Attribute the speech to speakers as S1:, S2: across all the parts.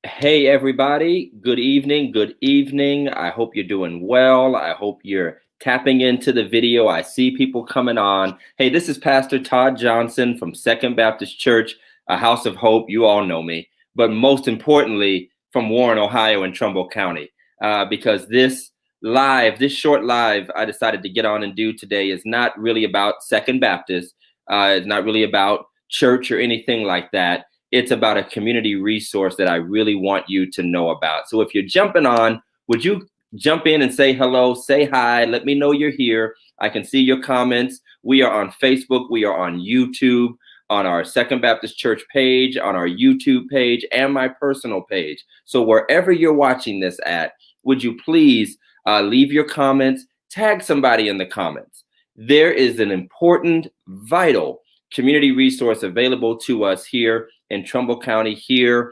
S1: Hey, everybody. Good evening. Good evening. I hope you're doing well. I hope you're tapping into the video. I see people coming on. Hey, this is Pastor Todd Johnson from Second Baptist Church, a house of hope. You all know me. But most importantly, from Warren, Ohio, and Trumbull County, because this short live I decided to get on and do today is not really about Second Baptist. It's not really about church or anything like that. It's about a community resource that I really want you to know about. So if you're jumping on, would you jump in and say hello, say hi, let me know you're here. I can see your comments. We are on Facebook, we are on YouTube, on our Second Baptist Church page, on our YouTube page, and my personal page. So wherever you're watching this at, would you please leave your comments, tag somebody in the comments. There is an important, vital community resource available to us here in Trumbull County, here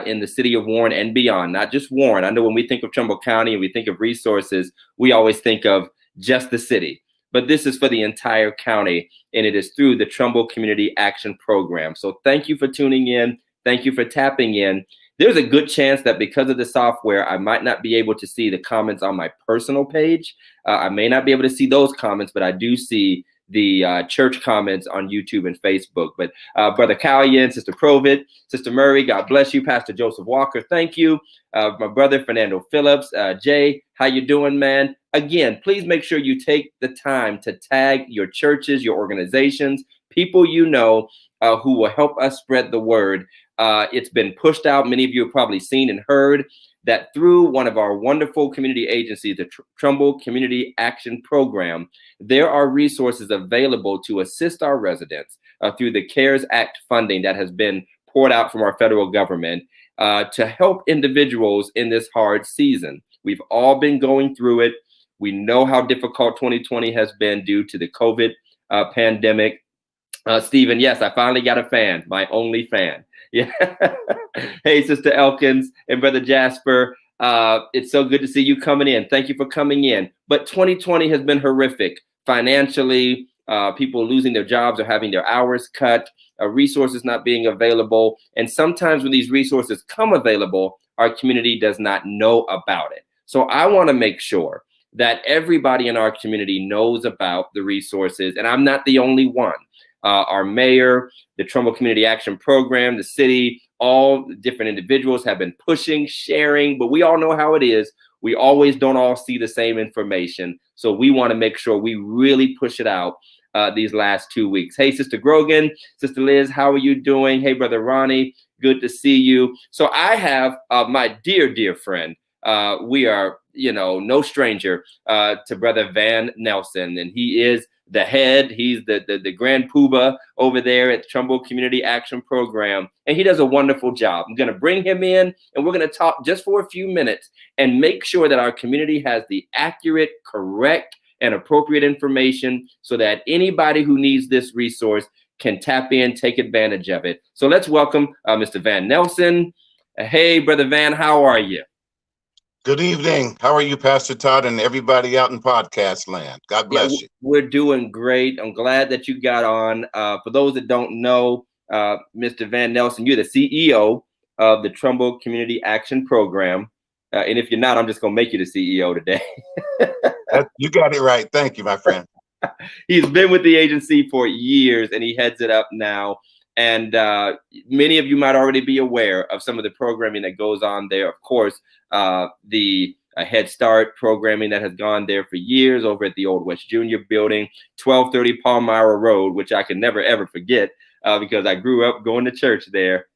S1: in the city of Warren and beyond, not just Warren. I know when we think of Trumbull County and we think of resources, we always think of just the city. But this is for the entire county, and it is through the Trumbull Community Action Program. So thank you for tuning in. Thank you for tapping in. There's a good chance that because of the software, I might not be able to see the comments on my personal page. I may not be able to see those comments, but I do see the church comments on YouTube and Facebook. But Brother Callian, Sister Provit, Sister Murray, God bless you. Pastor Joseph Walker, thank you. My brother Fernando Phillips, Jay, how you doing, man? Again, please make sure you take the time to tag your churches, your organizations, people you know who will help us spread the word. It's been pushed out. Many of you have probably seen and heard that through one of our wonderful community agencies, the Trumbull Community Action Program, there are resources available to assist our residents through the CARES Act funding that has been poured out from our federal government to help individuals in this hard season. We've all been going through it. We know how difficult 2020 has been due to the COVID pandemic. Stephen, yes, I finally got a fan, my only fan. Yeah. Hey, Sister Elkins and Brother Jasper, it's so good to see you coming in. Thank you for coming in. But 2020 has been horrific financially. People losing their jobs or having their hours cut, resources not being available. And sometimes when these resources come available, our community does not know about it. So I want to make sure that everybody in our community knows about the resources, and I'm not the only one. Our mayor, the Trumbull Community Action Program, the city, all different individuals have been pushing, sharing, but we all know how it is. We always don't all see the same information. So we want to make sure we really push it out these last 2 weeks. Hey, Sister Grogan, Sister Liz, how are you doing? Hey, Brother Ronnie, good to see you. So I have my dear friend. We are, no stranger to Brother Van Nelson, and he is the head. He's the grand poobah over there at the Trumbull Community Action Program, and he does a wonderful job. I'm going to bring him in, and we're going to talk just for a few minutes and make sure that our community has the accurate, correct, and appropriate information so that anybody who needs this resource can tap in, take advantage of it. So let's welcome Mr. Van Nelson. Hey, Brother Van, how are you?
S2: Good evening. How are you, Pastor Todd, and everybody out in podcast land? God bless you.
S1: We're doing great. I'm glad that you got on. For those that don't know, Mr. Van Nelson, you're the CEO of the Trumbull Community Action Program. And if you're not, I'm just going to make you the CEO today.
S2: You got it right. Thank you, my friend.
S1: He's been with the agency for years, and he heads it up now. And many of you might already be aware of some of the programming that goes on there. Of course, the Head Start programming that has gone there for years over at the Old West Junior building, 1230 Palmyra Road, which I can never, ever forget because I grew up going to church there.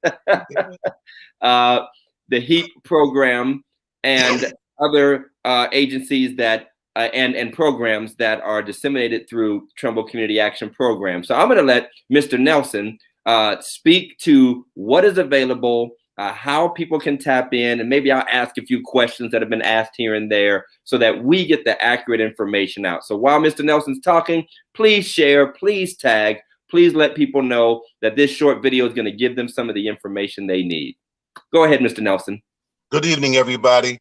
S1: The HEAP program and other agencies that and programs that are disseminated through Trumbull Community Action Program. So I'm going to let Mr. Nelson speak to what is available, how people can tap in, and maybe I'll ask a few questions that have been asked here and there so that we get the accurate information out. So while Mr. Nelson's talking, please share, please tag, please let people know that this short video is going to give them some of the information they need. Go ahead, Mr. Nelson.
S2: Good evening, everybody.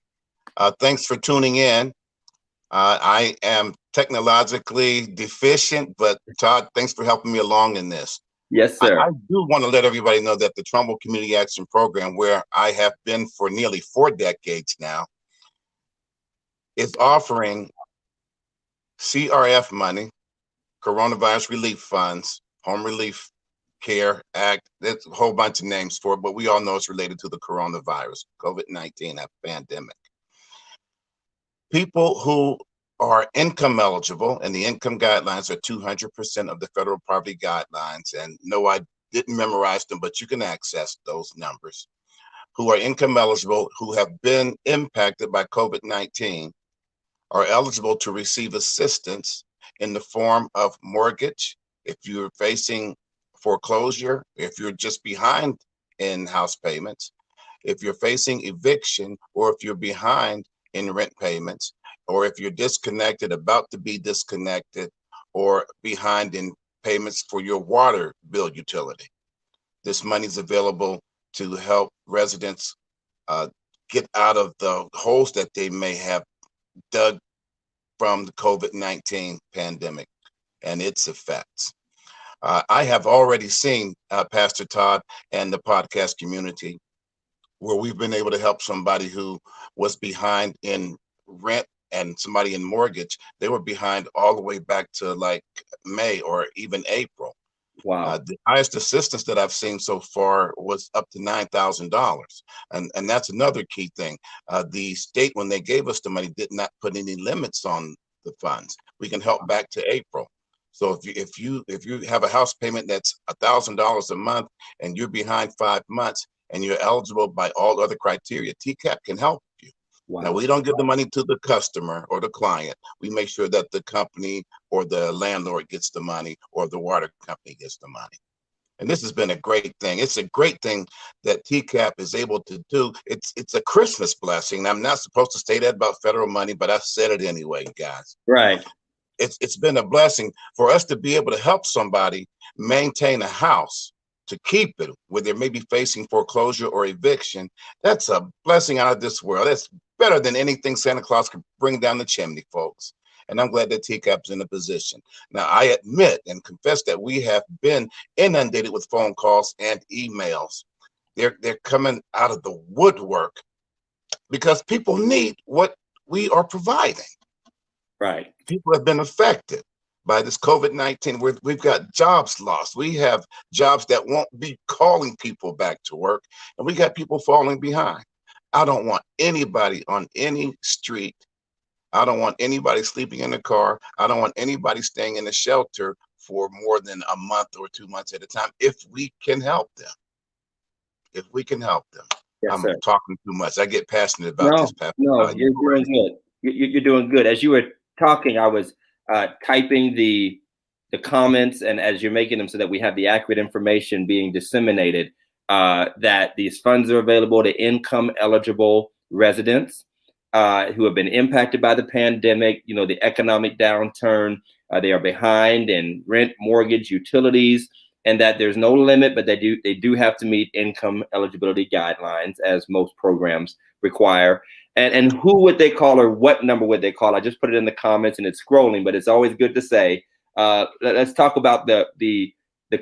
S2: Thanks for tuning in. I am technologically deficient, but Todd, thanks for helping me along in this.
S1: Yes,
S2: I
S1: sir.
S2: do want to let everybody know that the Trumbull Community Action Program, where I have been for nearly 4 decades now, is offering CRF money, coronavirus relief funds, home relief care act. There's a whole bunch of names for it, but we all know it's related to the coronavirus, COVID-19 pandemic. People who are income eligible, and the income guidelines are 200% of the federal poverty guidelines. And no, I didn't memorize them, but you can access those numbers. Who are income eligible, who have been impacted by COVID-19, are eligible to receive assistance in the form of mortgage. If you're facing foreclosure, if you're just behind in house payments, if you're facing eviction, or if you're behind in rent payments, or if you're disconnected, about to be disconnected, or behind in payments for your water bill utility. This money is available to help residents get out of the holes that they may have dug from the COVID-19 pandemic and its effects. I have already seen, Pastor Todd and the podcast community, where we've been able to help somebody who was behind in rent and somebody in mortgage. They were behind all the way back to like May or even April.
S1: Wow.
S2: The highest assistance that I've seen so far was up to $9,000. And that's another key thing. The state, when they gave us the money, did not put any limits on the funds. We can help back to April. So if you have a house payment that's $1,000 a month and you're behind 5 months and you're eligible by all other criteria, TCAP can help you. Now,
S1: Wow.
S2: we don't give the money to the customer or the client. We make sure that the company or the landlord gets the money, or the water company gets the money. And this has been a great thing. It's a great thing that TCAP is able to do. It's a Christmas blessing. I'm not supposed to say that about federal money, but I said it anyway, guys.
S1: Right.
S2: It's been a blessing for us to be able to help somebody maintain a house, to keep it where they may be facing foreclosure or eviction. That's a blessing out of this world. That's better than anything Santa Claus could bring down the chimney, folks. And I'm glad that TCAP's in a position. Now, I admit and confess that we have been inundated with phone calls and emails. They're coming out of the woodwork because people need what we are providing.
S1: Right.
S2: People have been affected by this COVID-19. We've got jobs lost. We have jobs that won't be calling people back to work, and we got people falling behind. I don't want anybody on any street. I don't want anybody sleeping in a car. I don't want anybody staying in a shelter for more than a month or 2 months at a time, if we can help them. If we can help them.
S1: Yes,
S2: I'm
S1: sir.
S2: talking too much. I get passionate about
S1: No,
S2: this, Pastor
S1: no,
S2: Todd.
S1: you're doing good. You're doing good. As you were talking, I was typing the comments, and as you're making them so that we have the accurate information being disseminated, that these funds are available to income eligible residents who have been impacted by the pandemic, the economic downturn. They are behind in rent, mortgage, utilities, and that there's no limit, but they do have to meet income eligibility guidelines, as most programs require. And who would they call, or what number would they call? I just put it in the comments and it's scrolling, but it's always good to say. Let's talk about the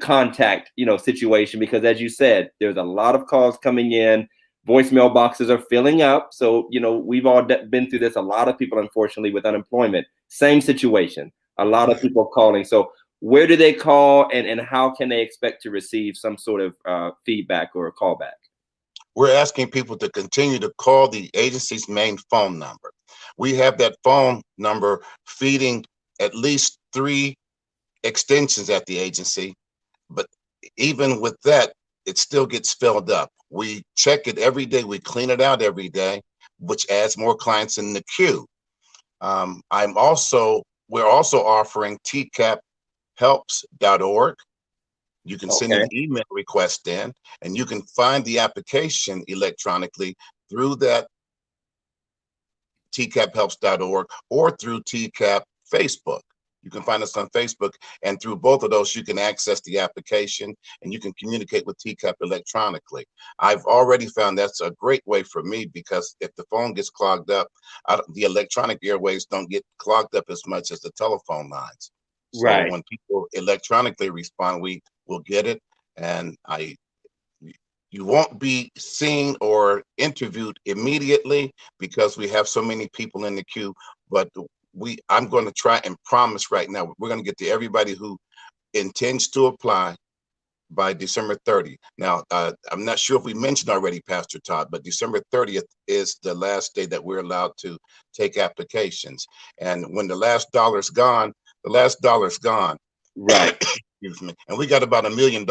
S1: contact situation, because as you said, there's a lot of calls coming in. Voicemail boxes are filling up. So we've all been through this. A lot of people, unfortunately, with unemployment, same situation. A lot of people calling. So where do they call, and how can they expect to receive some sort of feedback or a callback?
S2: We're asking people to continue to call the agency's main phone number. We have that phone number feeding at least 3 extensions at the agency, but even with that, it still gets filled up. We check it every day. We clean it out every day, which adds more clients in the queue. We're also offering tcaphelps.org. You can send
S1: Okay.
S2: an email request in, and you can find the application electronically through that tcaphelps.org or through TCAP Facebook. You can find us on Facebook, and through both of those, you can access the application and you can communicate with TCAP electronically. I've already found that's a great way for me, because if the phone gets clogged up, the electronic airwaves don't get clogged up as much as the telephone lines. So
S1: Right.
S2: when people electronically respond, we will get it. And you won't be seen or interviewed immediately because we have so many people in the queue. But I'm going to try and promise right now, we're going to get to everybody who intends to apply by December 30th. Now, I'm not sure if we mentioned already, Pastor Todd, but December 30th is the last day that we're allowed to take applications. And when the last dollar's gone, the last dollar's gone.
S1: Right.
S2: Excuse me. And we got about $1 million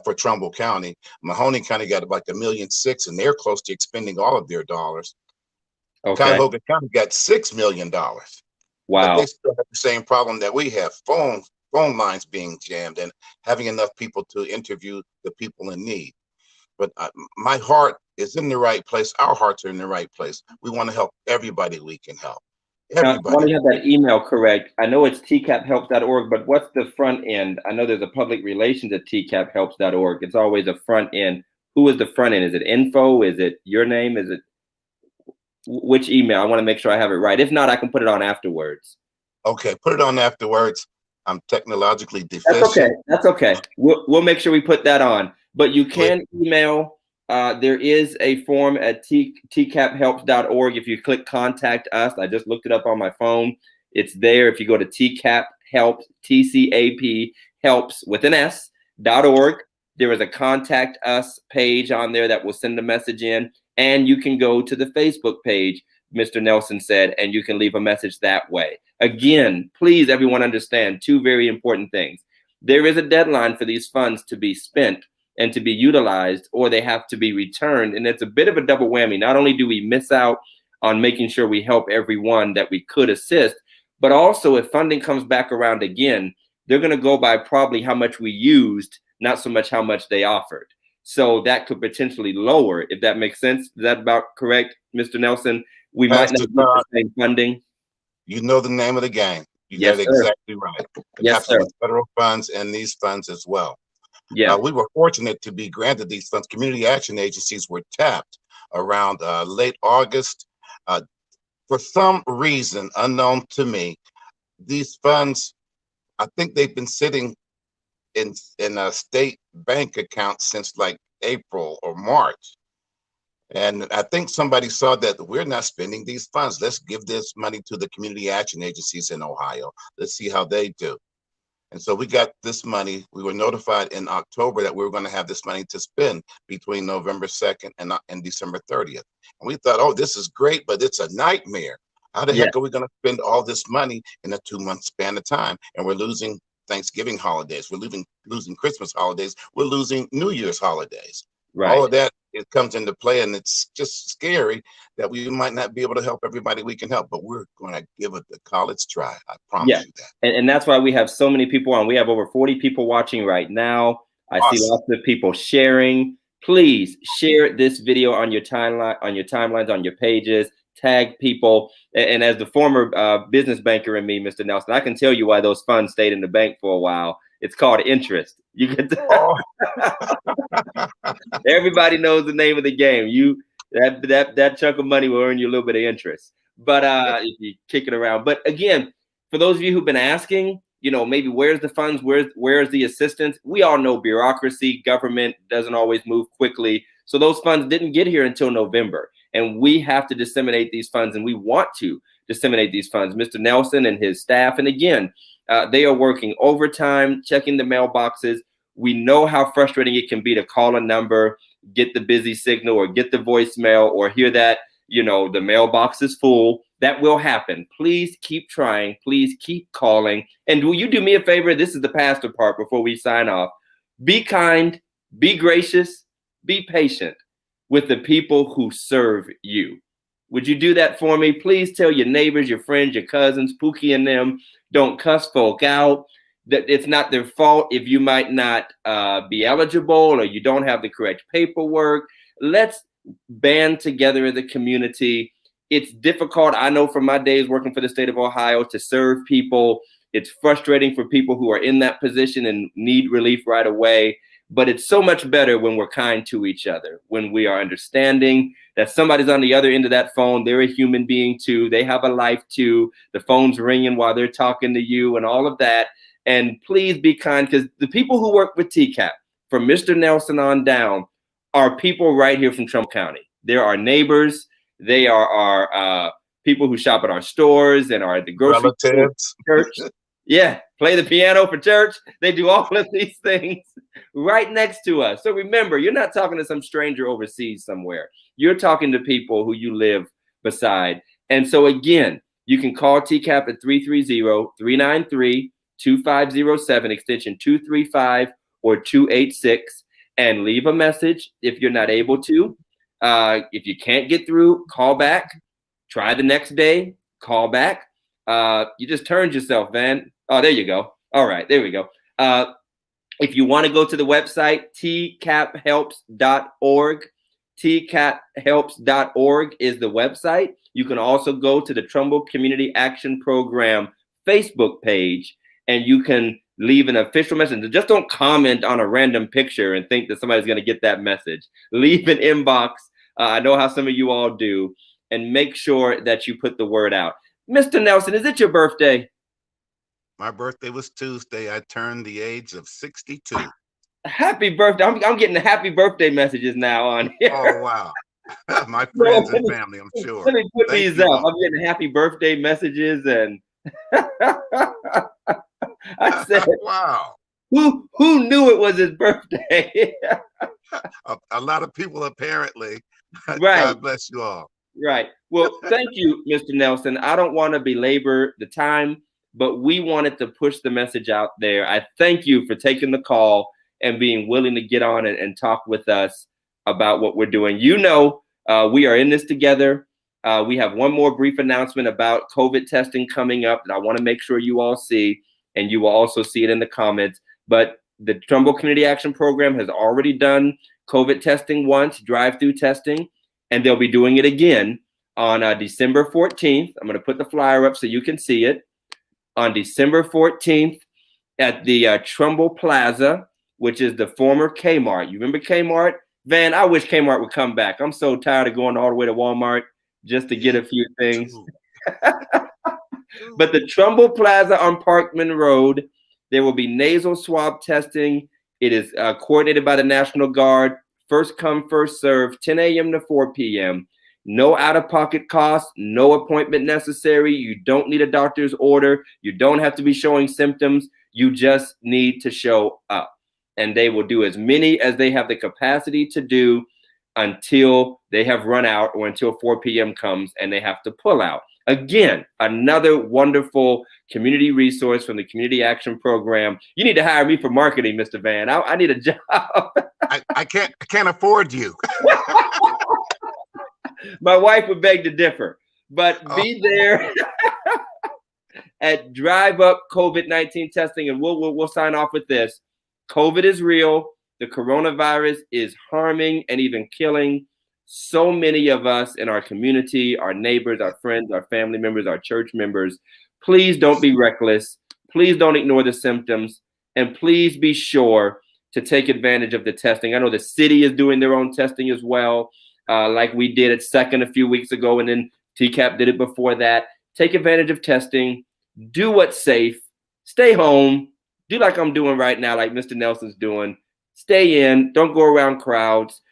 S2: for Trumbull County. Mahoney County got like $1.6 million, and they're close to expending all of their dollars.
S1: Okay.
S2: Cuyahoga County got $6 million, but
S1: Wow.
S2: they still have the same problem that we have: phone lines being jammed and having enough people to interview the people in need. But my heart is in the right place. Our hearts are in the right place. We want to help everybody we can help.
S1: Now, I want
S2: Everybody.
S1: to have that email correct. I know it's tcaphelps.org, but what's the front end? I know there's a public relations at tcaphelps.org. It's always a front end. Who is the front end? Is it info? Is it your name? Is it which email? I want to make sure I have it right. If not, I can put it on afterwards.
S2: Okay, put it on afterwards. I'm technologically
S1: That's okay.
S2: deficient.
S1: That's okay. We'll make sure we put that on. But you can email. There is a form at tcaphelps.org. If you click contact us, I just looked it up on my phone. It's there. If you go to TCAP helps, TCAP helps with an S.org, there is a contact us page on there that will send a message in. And you can go to the Facebook page, Mr. Nelson said, and you can leave a message that way. Again, please, everyone understand two very important things. There is a deadline for these funds to be spent and to be utilized, or they have to be returned. And it's a bit of a double whammy. Not only do we miss out on making sure we help everyone that we could assist, but also if funding comes back around again, they're going to go by probably how much we used, not so much how much they offered. So that could potentially lower, if that makes sense. Is that about correct, Mr. Nelson? We might not get the same funding.
S2: You know the name of the game. You
S1: Yes,
S2: got it
S1: sir.
S2: exactly right. It
S1: Yes,
S2: happens
S1: sir.
S2: with federal funds and these funds as well.
S1: Yeah.
S2: We were fortunate to be granted these funds. Community action agencies were tapped around late August. For some reason unknown to me, these funds, I think they've been sitting in a state bank account since like April or March. And I think somebody saw that we're not spending these funds. Let's give this money to the community action agencies in Ohio. Let's see how they do. And so we got this money. We were notified in October that we were going to have this money to spend between November 2nd and December 30th. And we thought, oh, this is great, but it's a nightmare. How the heck are we going to spend all this money in a 2-month span of time? And we're losing Thanksgiving holidays. We're losing Christmas holidays. We're losing New Year's holidays.
S1: Right.
S2: All of that, it comes into play, and it's just scary that we might not be able to help everybody we can help, but we're going to give it the college try. I promise you that.
S1: And that's why we have so many people on. We have over 40 people watching right now. I see lots of people sharing. Please share this video on your timeline, on your timelines, on your pages. Tag people. And as the former business banker in me, Mr. Nelson, I can tell you why those funds stayed in the bank for a while. It's called interest. You could. Everybody knows the name of the game. That chunk of money will earn you a little bit of interest. But if you kick it around. But again, for those of you who've been asking, maybe where's the funds? Where's the assistance? We all know bureaucracy, government doesn't always move quickly. So those funds didn't get here until November. And we have to disseminate these funds, and we want to disseminate these funds. Mr. Nelson and his staff, and again, they are working overtime, checking the mailboxes. We know how frustrating it can be to call a number, get the busy signal, or get the voicemail, or hear that, the mailbox is full. That will happen. Please keep trying. Please keep calling. And will you do me a favor? This is the pastor part before we sign off. Be kind, be gracious, be patient with the people who serve you. Would you do that for me? Please tell your neighbors, your friends, your cousins, Pookie and them, don't cuss folk out. That it's not their fault if you might not be eligible or you don't have the correct paperwork. Let's band together as a community. It's difficult. I know from my days working for the state of Ohio to serve people. It's frustrating for people who are in that position and need relief right away. but it's so much better when we're kind to each other, when we are understanding that somebody's on the other end of that phone. They're a human being too. They have a life too. The phone's ringing while they're talking to you and all of that. And please be kind, because the people who work with TCAP, from Mr. Nelson on down, are people right here from Trumbull County. They're our neighbors. They are our people who shop at our stores and are at the grocery
S2: Relatives.
S1: store, church. Yeah, play the piano for church. They do all of these things right next to us. So remember, you're not talking to some stranger overseas somewhere. You're talking to people who you live beside. And so again, you can call TCAP at 330-393-2507, extension 235 or 286, and leave a message if you're not able to. If you can't get through, call back. Try the next day, call back. You just turned yourself, Van. Oh, there you go. All right, there we go. If you want to go to the website, tcaphelps.org. tcaphelps.org is the website. You can also go to the Trumbull Community Action Program Facebook page, and you can leave an official message. Just don't comment on a random picture and think that somebody's going to get that message. Leave an inbox. I know how some of you all do, and make sure that you put the word out. Mr. Nelson, is it your birthday?
S2: My birthday was Tuesday. I turned the age of 62.
S1: Happy birthday. I'm getting the happy birthday messages now on here.
S2: Oh, wow. My friends and family, I'm sure.
S1: Let me put
S2: Thank
S1: these
S2: you
S1: up.
S2: all.
S1: I'm getting happy birthday messages, and I said,
S2: wow.
S1: Who knew it was his birthday?
S2: A lot of people, apparently.
S1: Right.
S2: God bless you all.
S1: Right. Well, thank you, Mr. Nelson. I don't want to belabor the time, but we wanted to push the message out there. I thank you for taking the call and being willing to get on and talk with us about what we're doing. You know, we are in this together. We have one more brief announcement about COVID testing coming up that I want to make sure you all see, and you will also see it in the comments. But the Trumbull Community Action Program has already done COVID testing once, drive-through testing, and they'll be doing it again on December 14th. I'm going to put the flyer up so you can see it. On December 14th at the Trumbull Plaza, which is the former Kmart. You remember Kmart? Van, I wish Kmart would come back. I'm so tired of going all the way to Walmart just to get a few things. But the Trumbull Plaza on Parkman Road, there will be nasal swab testing. It is coordinated by the National Guard. First come, first serve, 10 a.m. to 4 p.m. No out-of-pocket costs, no appointment necessary. You don't need a doctor's order. You don't have to be showing symptoms. You just need to show up. And they will do as many as they have the capacity to do until they have run out or until 4 p.m. comes and they have to pull out. Again, another wonderful community resource from the Community Action Program. You need to hire me for marketing, Mr. Van. I need a job.
S2: I can't afford you.
S1: My wife would beg to differ, but be there at Drive Up COVID-19 testing, and we'll sign off with this. COVID is real. The coronavirus is harming and even killing so many of us in our community, our neighbors, our friends, our family members, our church members. Please don't be reckless. Please don't ignore the symptoms, and please be sure to take advantage of the testing. I know the city is doing their own testing as well, like we did at Second a few weeks ago, and then TCAP did it before that. Take advantage of testing. Do what's safe. Stay home. Do like I'm doing right now, like Mr. Nelson's doing. Stay in. Don't go around crowds.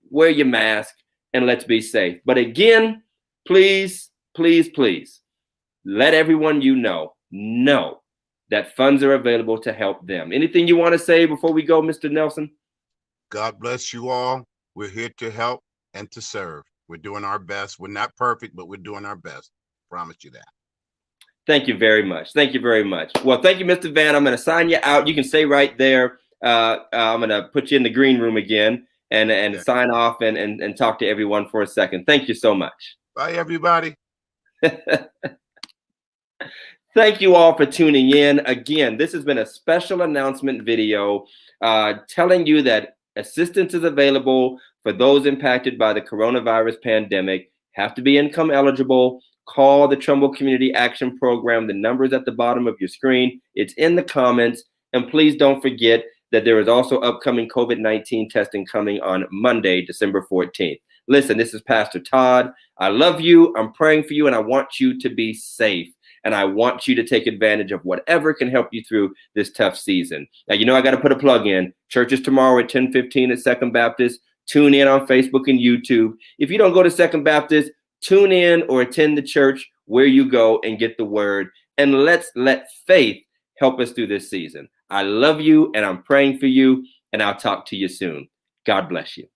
S1: Wear your mask, and let's be safe. But again, please, please, please, let everyone you know that funds are available to help them. Anything you want to say before we go, Mr. Nelson?
S2: God bless you all. We're here to help and to serve. We're doing our best. We're not perfect, but we're doing our best. Promise you that.
S1: Thank you very much. Thank you very much. Well, thank you, Mr. Van. I'm going to sign you out. You can stay right there. I'm going to put you in the green room again and sign off and talk to everyone for a second. Thank you so much.
S2: Bye, everybody.
S1: Thank you all for tuning in. Again, this has been a special announcement video telling you that assistance is available for those impacted by the coronavirus pandemic. Have to be income eligible. Call the Trumbull Community Action Program. The number is at the bottom of your screen. It's in the comments. And please don't forget that there is also upcoming COVID-19 testing coming on Monday, December 14th. Listen, this is Pastor Todd. I love you. I'm praying for you, and I want you to be safe. And I want you to take advantage of whatever can help you through this tough season. Now, you know, I got to put a plug in. Church is tomorrow at 10:15 at Second Baptist. Tune in on Facebook and YouTube. If you don't go to Second Baptist, tune in or attend the church where you go and get the word. And let's let faith help us through this season. I love you, and I'm praying for you, and I'll talk to you soon. God bless you.